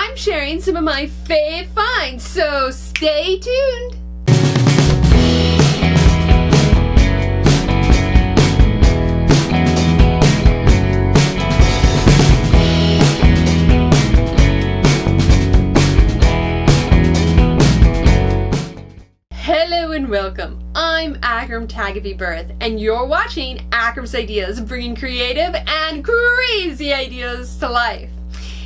I'm sharing some of my fave finds, so stay tuned. Hello and welcome. I'm Akram Birth, and you're watching Akram's Ideas, bringing creative and crazy ideas to life.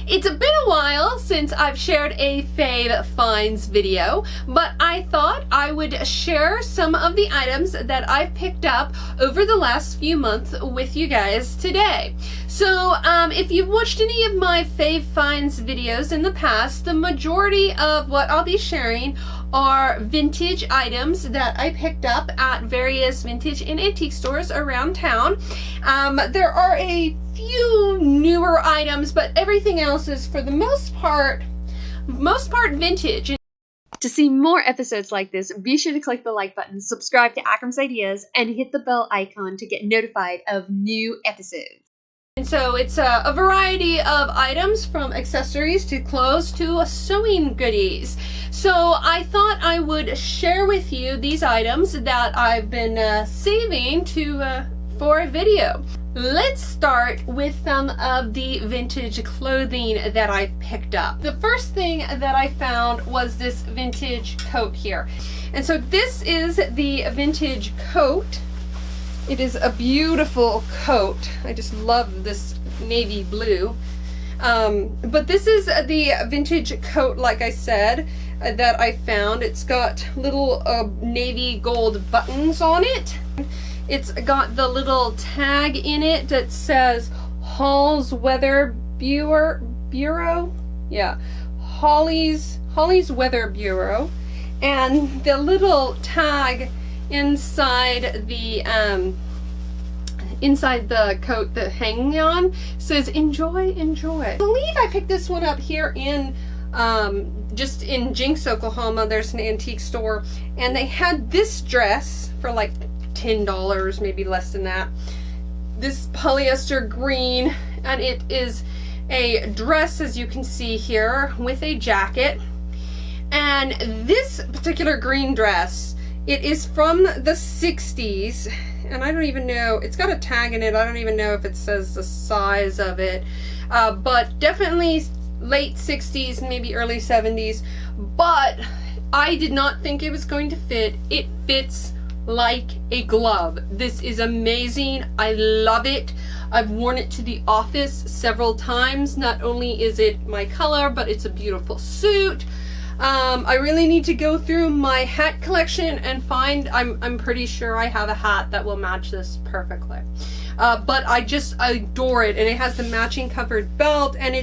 It's been a while since I've shared a Fave Finds video, but I thought I would share some of the items that I've picked up over the last few months with you guys today. So if you've watched any of my Fave Finds videos in the past, the majority of what I'll be sharing are vintage items that I picked up at various vintage and antique stores around town. There are a few newer items, but everything else is for the most part vintage. To see more episodes like this, be sure to click the like button, subscribe to Akram's Ideas, and hit the bell icon to get notified of new episodes. And so it's a variety of items, from accessories to clothes to sewing goodies. So I thought I would share with you these items that I've been saving for a video. Let's start with some of the vintage clothing that I've picked up. The first thing that I found was this vintage coat here. And so this is the vintage coat. It is a beautiful coat. I just love this navy blue. But this is the vintage coat, like I said, that I found. It's got little navy gold buttons on it. It's got the little tag in it that says Hall's Weather Bureau. Yeah, Holly's Weather Bureau. And the little tag inside the coat that hanging on says enjoy. I believe I picked this one up here in just in Jinx, Oklahoma. There's an antique store, and they had this dress for like $10, maybe less than that. This polyester green, and it is a dress, as you can see here, with a jacket. And this particular green dress, it is from the 60s, and I don't even know, it's got a tag in it. I don't even know if it says the size of it, but definitely late 60s, maybe early 70s, but I did not think it was going to fit. It fits like a glove. This is amazing. I love it. I've worn it to the office several times. Not only is it my color, but it's a beautiful suit. I really need to go through my hat collection and find, I'm pretty sure I have a hat that will match this perfectly. But I just adore it, and it has the matching covered belt, and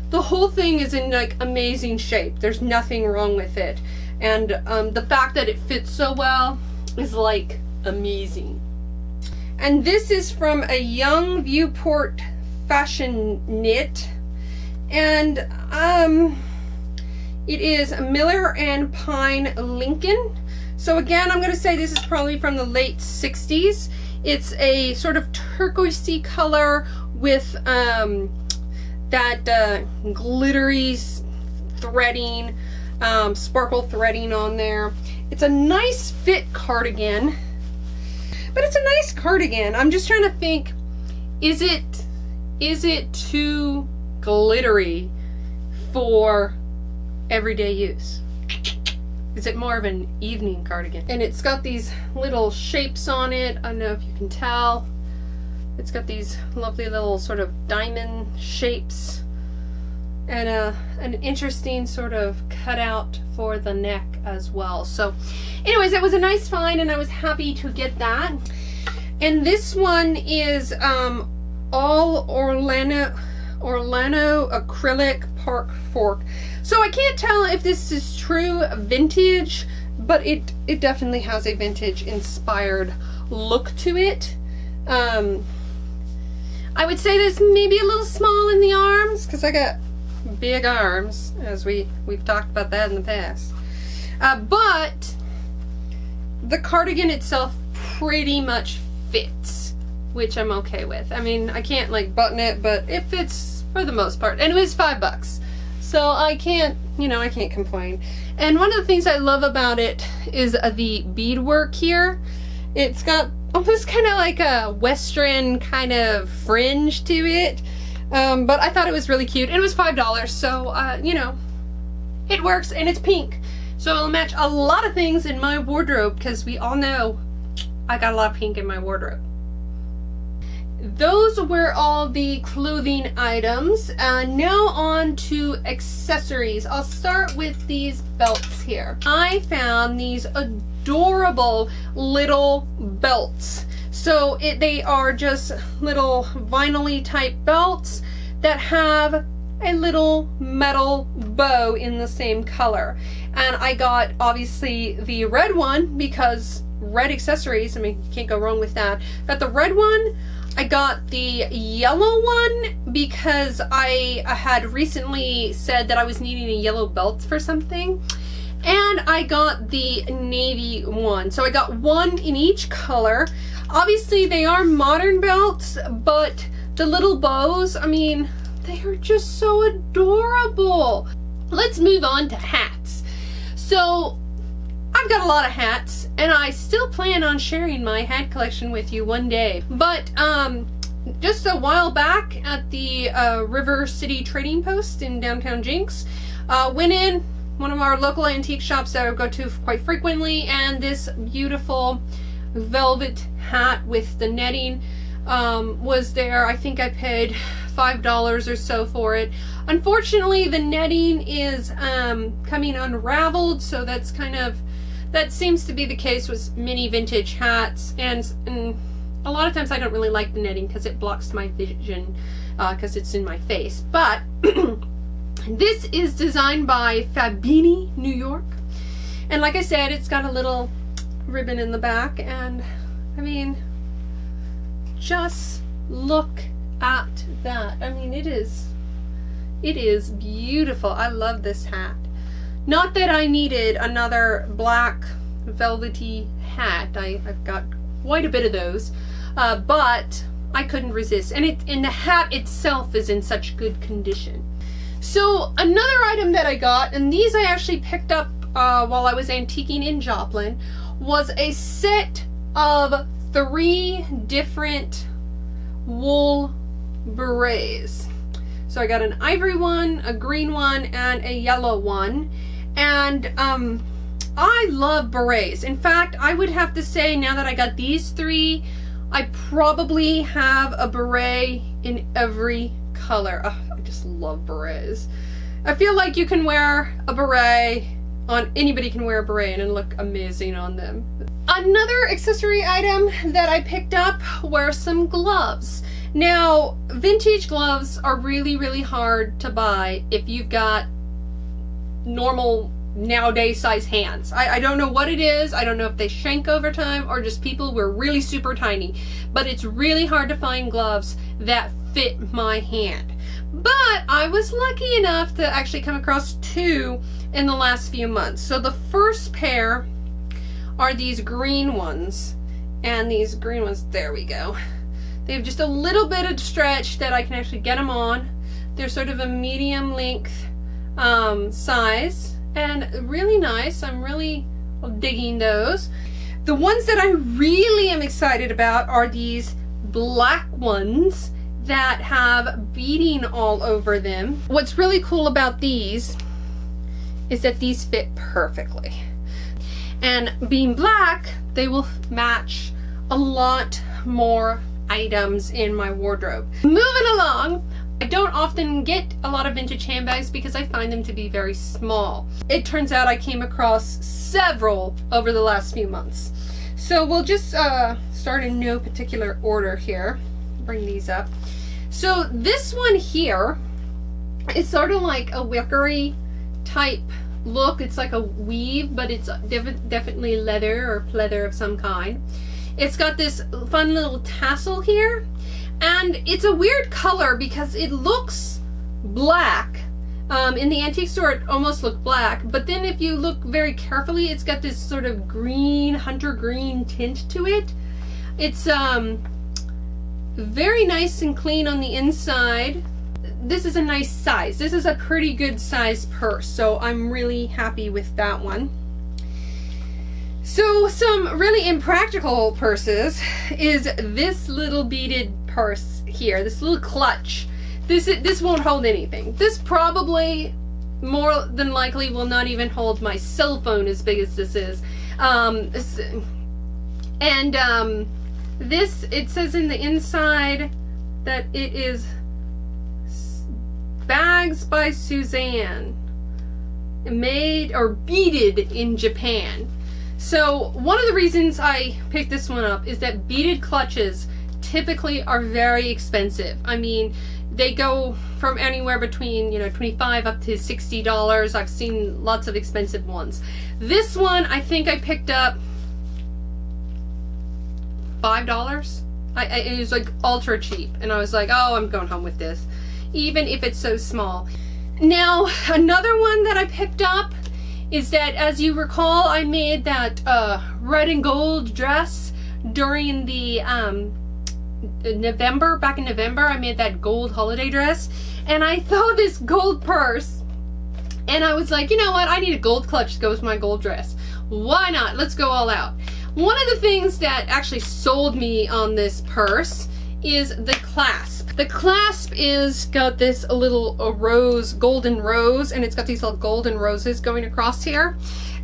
the whole thing is in like amazing shape. There's nothing wrong with it. And the fact that it fits so well is like amazing. And this is from a Young Viewport Fashion Knit, and it is Miller and Pine Lincoln. So again, I'm going to say this is probably from the late 60s. It's a sort of turquoisey color with that glittery threading, sparkle threading on there. It's a nice fit cardigan, but it's a nice cardigan. I'm just trying to think, is it too glittery for everyday use? Is it more of an evening cardigan? And it's got these little shapes on it. I don't know if you can tell. It's got these lovely little sort of diamond shapes, and an interesting sort of cutout for the neck as well. So anyways, it was a nice find, and I was happy to get that. And this one is all Orlando acrylic park fork. So I can't tell if this is true vintage, but it definitely has a vintage inspired look to it. I would say this maybe a little small in the arms, because I got big arms, as we've talked about that in the past. But the cardigan itself pretty much fits, which I'm okay with. I mean, I can't like button it, but it fits for the most part. And it was $5. So I can't, you know, I can't complain. And one of the things I love about it is the beadwork here. It's got almost kind of like a Western kind of fringe to it. But I thought it was really cute. And it was $5, so, you know, it works, and it's pink. So it'll match a lot of things in my wardrobe, because we all know I got a lot of pink in my wardrobe. Those were all the clothing items. Now on to accessories. I'll start with these belts here. I found these adorable little belts. So they are just little vinyl-y type belts that have a little metal bow in the same color. And I got obviously the red one because red accessories, I mean, you can't go wrong with that. Got the red one. I got the yellow one because I had recently said that I was needing a yellow belt for something. And I got the navy one. So I got one in each color. Obviously they are modern belts, but the little bows, I mean, they are just so adorable. Let's move on to hats. So I've got a lot of hats, and I still plan on sharing my hat collection with you one day. But just a while back at the River City Trading Post in downtown Jinx, went in one of our local antique shops that I go to quite frequently, and this beautiful velvet hat with the netting was there. I think I paid $5 or so for it. Unfortunately, the netting is coming unraveled, so that's kind of, that seems to be the case with many vintage hats, and a lot of times I don't really like the netting because it blocks my vision because it's in my face. But this is designed by Fabini, New York, and like I said, it's got a little ribbon in the back, and I mean, just look at that. I mean, it is beautiful. I love this hat. Not that I needed another black velvety hat. I've got quite a bit of those, but I couldn't resist. And the hat itself is in such good condition. So another item that I got, and these I actually picked up while I was antiquing in Joplin, was a set of 3 different wool berets. So I got an ivory one, a green one, and a yellow one. And I love berets. In fact, I would have to say, now that I got these 3, I probably have a beret in every color. Oh, I just love berets. I feel like you can wear a beret on, anybody can wear a beret and look amazing on them. Another accessory item that I picked up were some gloves. Now, vintage gloves are really, really hard to buy if you've got normal nowadays size hands. I don't know what it is. I don't know if they shrink over time or just people were really super tiny, but it's really hard to find gloves that fit my hand. But I was lucky enough to actually come across 2 in the last few months. So the first pair are these green ones, and these green ones, there we go. They have just a little bit of stretch that I can actually get them on. They're sort of a medium length size, and really nice. I'm really digging those. The ones that I really am excited about are these black ones that have beading all over them. What's really cool about these is that these fit perfectly. And being black, they will match a lot more items in my wardrobe. Moving along, I don't often get a lot of vintage handbags because I find them to be very small. It turns out I came across several over the last few months. So we'll just start in no particular order here. Bring these up. So this one here is sort of like a wickery type look. It's like a weave, but it's definitely leather or pleather of some kind. It's got this fun little tassel here, and it's a weird color because it looks black. In the antique store it almost looked black, but then if you look very carefully, it's got this sort of green, hunter green tint to it. It's very nice and clean on the inside. this is a nice size. This is a pretty good size purse, so I'm really happy with that one. So some really impractical purses is this little beaded purse here, this little clutch. This won't hold anything. This probably more than likely will not even hold my cell phone, as big as this is. This, it says in the inside that it is Bags by Suzanne, made or beaded in Japan. So one of the reasons I picked this one up is that beaded clutches typically are very expensive. I mean, they go from anywhere between, you know, $25 up to $60. I've seen lots of expensive ones. This one, I think I picked up $5. It was like ultra cheap, and I was like, oh, I'm going home with this, even if it's so small. Now, another one that I picked up is that, as you recall, I made that red and gold dress during the November, back in November. I made that gold holiday dress, and I saw this gold purse, and I was like, you know what, I need a gold clutch to go with my gold dress. Why not? Let's go all out. One of the things that actually sold me on this purse is the clasp. The clasp is got this little rose, golden rose, and it's got these little golden roses going across here,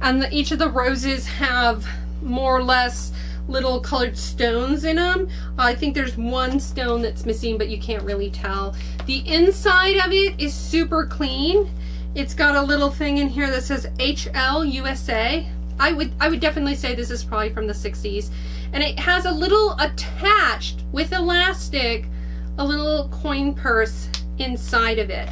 and each of the roses have more or less little colored stones in them. I think there's one stone that's missing, but you can't really tell. The inside of it is super clean. It's got a little thing in here that says HL USA. I would definitely say this is probably from the 60s. And it has a little attached with elastic, a little coin purse inside of it.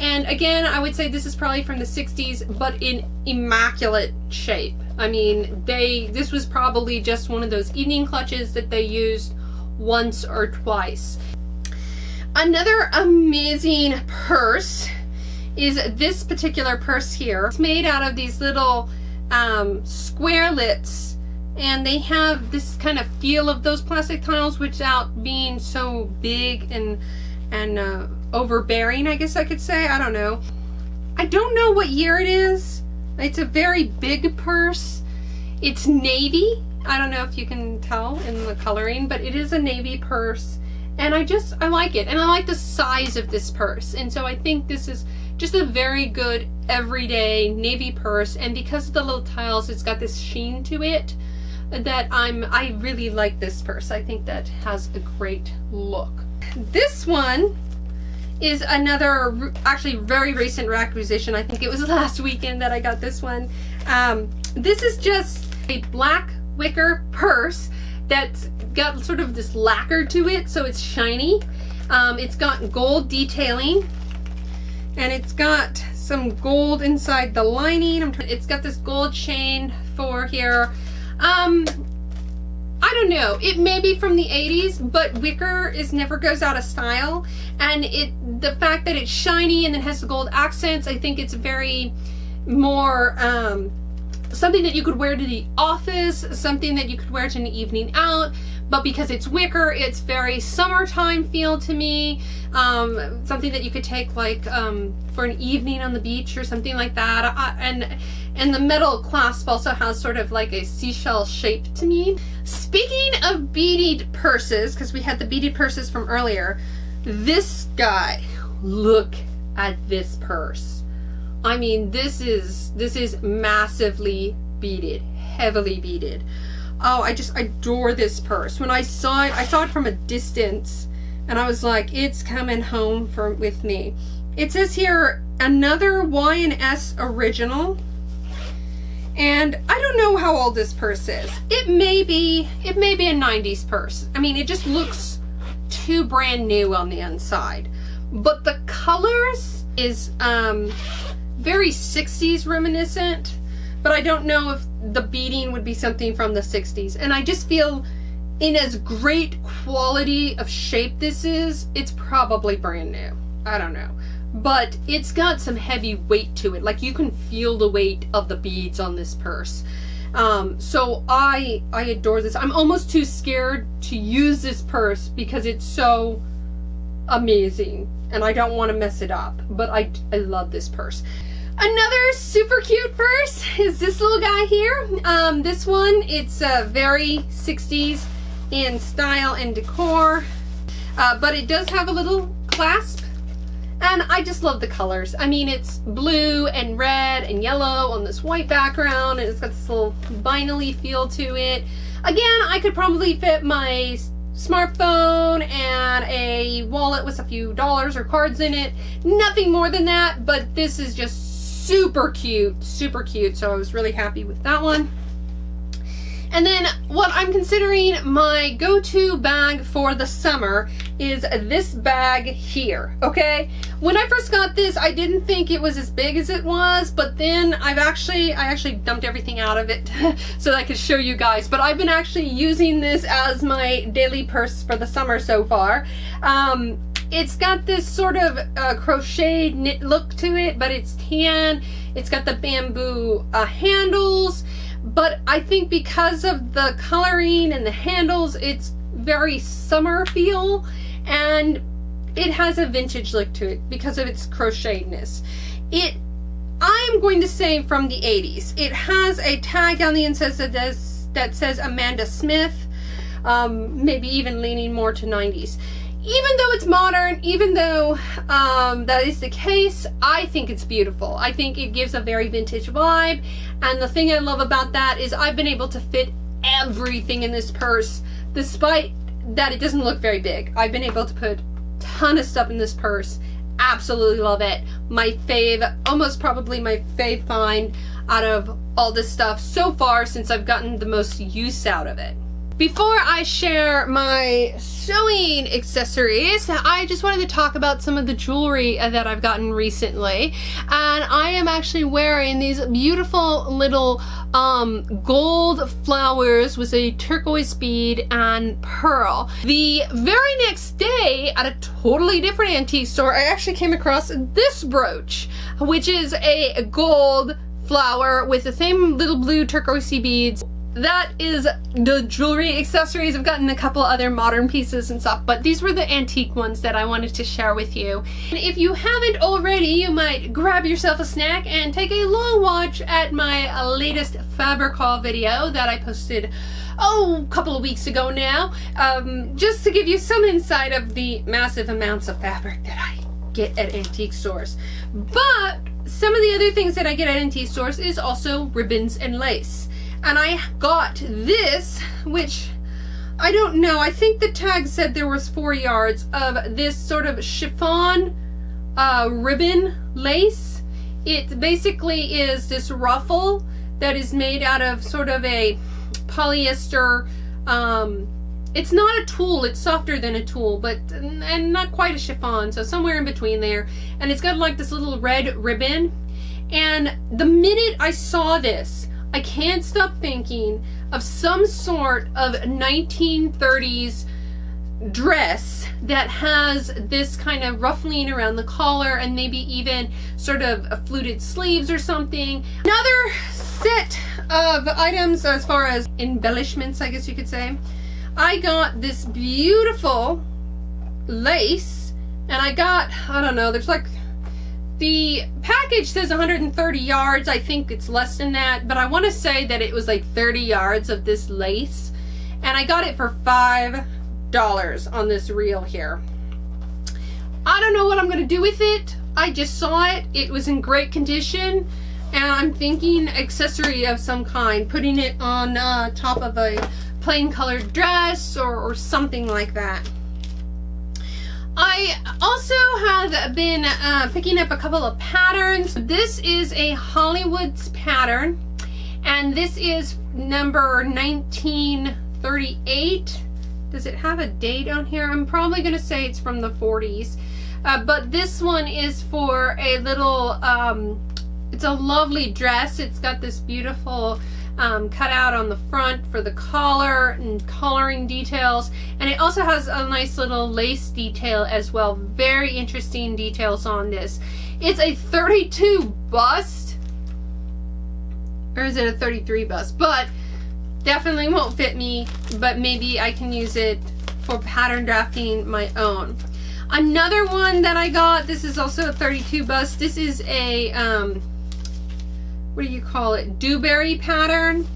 And again, I would say this is probably from the 60s, but in immaculate shape. I mean, this was probably just one of those evening clutches that they used once or twice. Another amazing purse is this particular purse here. It's made out of these little squarelets, and they have this kind of feel of those plastic tiles without being so big and overbearing, I guess I could say. I don't know. I don't know what year it is. It's a very big purse. It's navy. I don't know if you can tell in the coloring, but it is a navy purse, and I like it, and I like the size of this purse, and so I think this is just a very good everyday navy purse. And because of the little tiles, it's got this sheen to it that I really like this purse. I think that has a great look. This one is another actually very recent acquisition. I think it was last weekend that I got this one. This is just a black wicker purse that's got sort of this lacquer to it, so it's shiny. It's got gold detailing, and it's got some gold inside the lining. It's got this gold chain for here. I don't know, it may be from the 80s, but wicker never goes out of style, and the fact that it's shiny and then has the gold accents, I think it's very more something that you could wear to the office, something that you could wear to an evening out. But because it's wicker, it's very summertime feel to me. Something that you could take like for an evening on the beach or something like that. And the metal clasp also has sort of like a seashell shape to me. Speaking of beaded purses, because we had the beaded purses from earlier, this guy, look at this purse. I mean, this is massively beaded, heavily beaded. Oh, I just adore this purse. When I saw it from a distance, and I was like, it's coming home with me. It says here, another Y&S original. And I don't know how old this purse is. It may be a 90s purse. I mean, it just looks too brand new on the inside. But the colors is very 60s reminiscent. But I don't know if the beading would be something from the 60s. And I just feel in as great quality of shape this is, it's probably brand new. I don't know. But it's got some heavy weight to it. Like, you can feel the weight of the beads on this purse. So I adore this. I'm almost too scared to use this purse because it's so amazing. and I don't want to mess it up, but I love this purse. Another super cute purse is this little guy here. This one, it's very 60s in style and decor, but it does have a little clasp, and I just love the colors. I mean, it's blue and red and yellow on this white background, and it's got this little vinyl-y feel to it. Again, I could probably fit my smartphone and a wallet with a few dollars or cards in it. Nothing more than that, but this is just super cute, so I was really happy with that one. And then what I'm considering my go-to bag for the summer is this bag here, okay? When I first got this, I didn't think it was as big as it was, but then I actually dumped everything out of it so that I could show you guys. But I've been actually using this as my daily purse for the summer so far. It's got this sort of crocheted knit look to it, but it's tan. It's got the bamboo handles, but I think because of the coloring and the handles, it's very summer feel, and it has a vintage look to it because of its crochetedness. I am going to say from the 80s. It has a tag on the inside that says Amanda Smith, maybe even leaning more to 90s. Even though it's modern, even though that is the case, I think it's beautiful. I think it gives a very vintage vibe, and the thing I love about that is I've been able to fit everything in this purse, despite that it doesn't look very big. I've been able to put a ton of stuff in this purse. Absolutely love it. My fave, almost probably my fave find out of all this stuff so far, since I've gotten the most use out of it. Before I share my sewing accessories, I just wanted to talk about some of the jewelry that I've gotten recently. And I am actually wearing these beautiful little gold flowers with a turquoise bead and pearl. The very next day, at a totally different antique store, I actually came across this brooch, which is a gold flower with the same little blue turquoisey beads. That is the jewelry accessories. I've gotten a couple other modern pieces and stuff, but these were the antique ones that I wanted to share with you. And if you haven't already, you might grab yourself a snack and take a long watch at my latest fabric haul video that I posted a couple of weeks ago now, just to give you some insight of the massive amounts of fabric that I get at antique stores. But some of the other things that I get at antique stores is also ribbons and lace. And I got this, which I don't know, I think the tag said there was 4 yards of this sort of chiffon ribbon lace. It basically is this ruffle that is made out of sort of a polyester, it's not a tulle, it's softer than a tulle, but and not quite a chiffon, so somewhere in between there. And it's got like this little red ribbon. And the minute I saw this, I can't stop thinking of some sort of 1930s dress that has this kind of ruffling around the collar and maybe even sort of a fluted sleeves or something. Another set of items as far as embellishments, I guess you could say. I got this beautiful lace, and I got, I don't know, there's like, the package says 130 yards. I think it's less than that, but I want to say that it was like 30 yards of this lace, and I got it for $5 on this reel here. I don't know what I'm going to do with it. I just saw it. It was in great condition, and I'm thinking accessory of some kind, putting it on top of a plain colored dress or something like that. I also have been picking up a couple of patterns. This is a Hollywood's pattern, and this is number 1938. Does it have a date on here? I'm probably going to say it's from the 40s. But this one is for a little, it's a lovely dress. It's got this beautiful cutout on the front for the collar and collaring details, and it also has a nice little lace detail as well. Very interesting details on this. It's a 32 bust, or is it a 33 bust? But definitely won't fit me, but maybe I can use it for pattern drafting my own. Another one that I got, this is also a 32 bust. This is a, what do you call it? Dewberry pattern.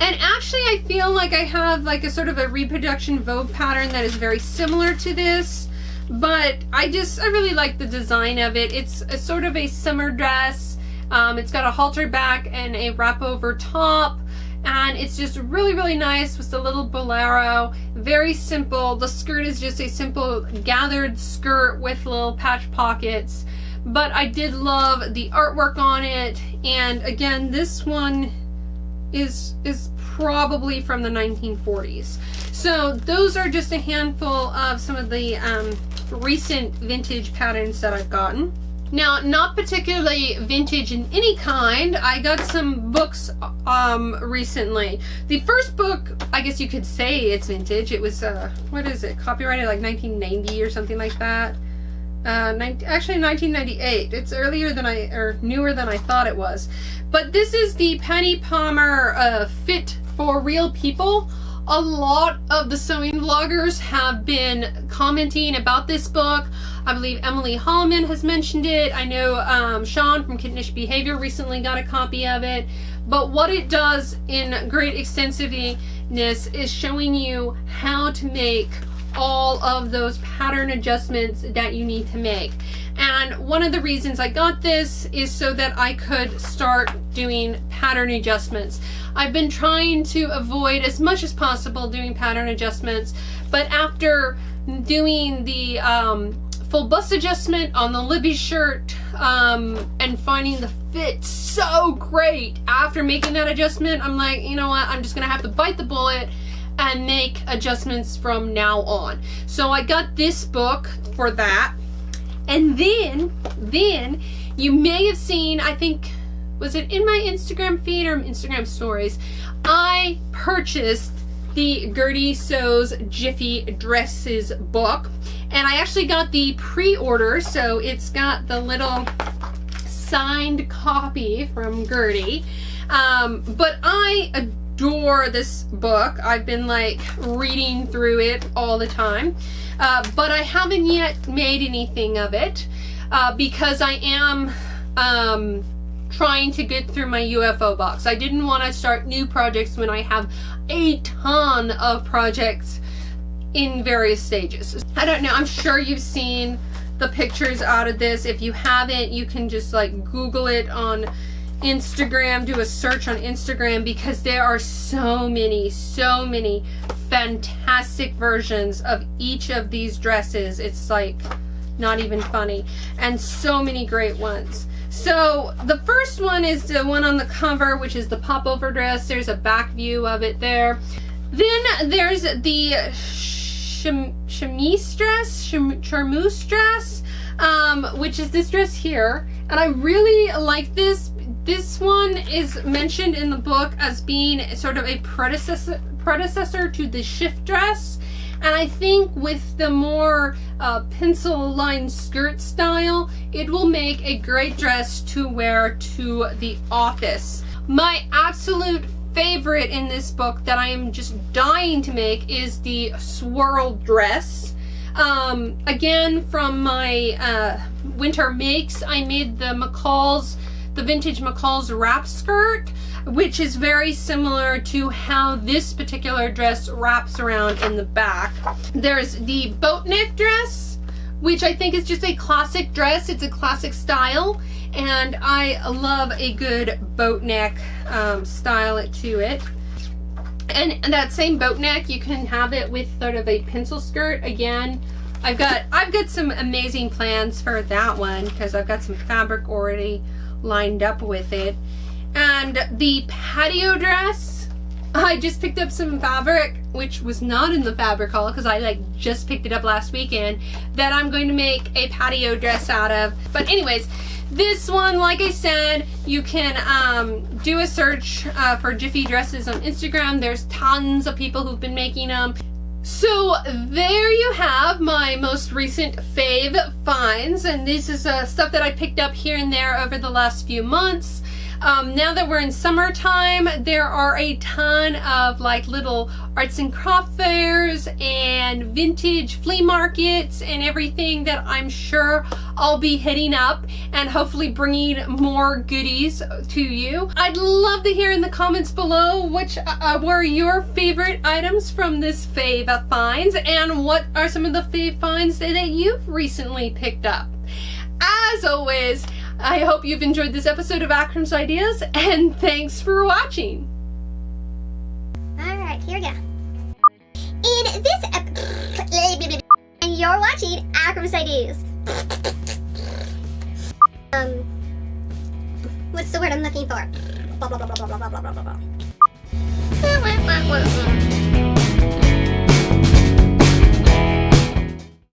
And actually I feel like I have like a sort of a reproduction Vogue pattern that is very similar to this. But I really like the design of it. It's a sort of a summer dress. It's got a halter back and a wrap over top. And it's just really, really nice with the little bolero. Very simple. The skirt is just a simple gathered skirt with little patch pockets. But I did love the artwork on it. And again, this one is probably from the 1940s. So those are just a handful of some of the recent vintage patterns that I've gotten. Now, not particularly vintage in any kind. I got some books recently. The first book, I guess you could say it's vintage. It was, what is it, copyrighted like 1990 or something like that. Actually 1998. It's earlier than newer than I thought it was. But this is the Penny Palmer Fit for Real People. A lot of the sewing vloggers have been commenting about this book. I believe Emily Hallman has mentioned it. I know Sean from Kittenish Behavior recently got a copy of it. But what it does in great extensiveness is showing you how to make all of those pattern adjustments that you need to make. And one of the reasons I got this is so that I could start doing pattern adjustments. I've been trying to avoid as much as possible doing pattern adjustments, but after doing the full bust adjustment on the Libby shirt and finding the fit so great after making that adjustment, I'm like, you know what, I'm just gonna have to bite the bullet and make adjustments from now on. So I got this book for that. And then you may have seen, I think, was it in my Instagram feed or Instagram stories, I purchased the Gertie Sews Jiffy Dresses book. And I actually got the pre-order, so it's got the little signed copy from Gertie. But I adore this book. I've been like reading through it all the time. But I haven't yet made anything of it because I am trying to get through my UFO box. I didn't want to start new projects when I have a ton of projects in various stages. I don't know, I'm sure you've seen the pictures out of this. If you haven't, you can just like Google it on Instagram, do a search on Instagram, because there are so many fantastic versions of each of these dresses. It's like not even funny, and so many great ones. So the first one is the one on the cover, which is the popover dress. There's a back view of it there. Then there's the charmeuse dress, which is this dress here, and I really like this. This one is mentioned in the book as being sort of a predecessor to the shift dress, and I think with the more pencil line skirt style, it will make a great dress to wear to the office. My absolute favorite in this book that I am just dying to make is the swirl dress. Again, from my winter makes, I made the vintage McCall's wrap skirt, which is very similar to how this particular dress wraps around in the back. There's the boat neck dress, which I think is just a classic dress. It's a classic style, and I love a good boat neck style to it. And that same boat neck, you can have it with sort of a pencil skirt. Again, I've got some amazing plans for that one because I've got some fabric already lined up with it. And the patio dress, I just picked up some fabric, which was not in the fabric haul because I like just picked it up last weekend, that I'm going to make a patio dress out of. But anyways, this one, like I said, you can do a search for Jiffy dresses on Instagram. There's tons of people who've been making them. So there you have my most recent Fave Finds, and this is stuff that I picked up here and there over the last few months. Now that we're in summertime, there are a ton of like little arts and craft fairs and vintage flea markets and everything that I'm sure I'll be hitting up and hopefully bringing more goodies to you. I'd love to hear in the comments below which were your favorite items from this Fave Finds and what are some of the Fave Finds that you've recently picked up. As always, I hope you've enjoyed this episode of Akram's Ideas, and thanks for watching. Alright, here we go. In this and you're watching Akram's Ideas. What's the word I'm looking for? Blah, blah, blah, blah, blah, blah, blah, blah, blah.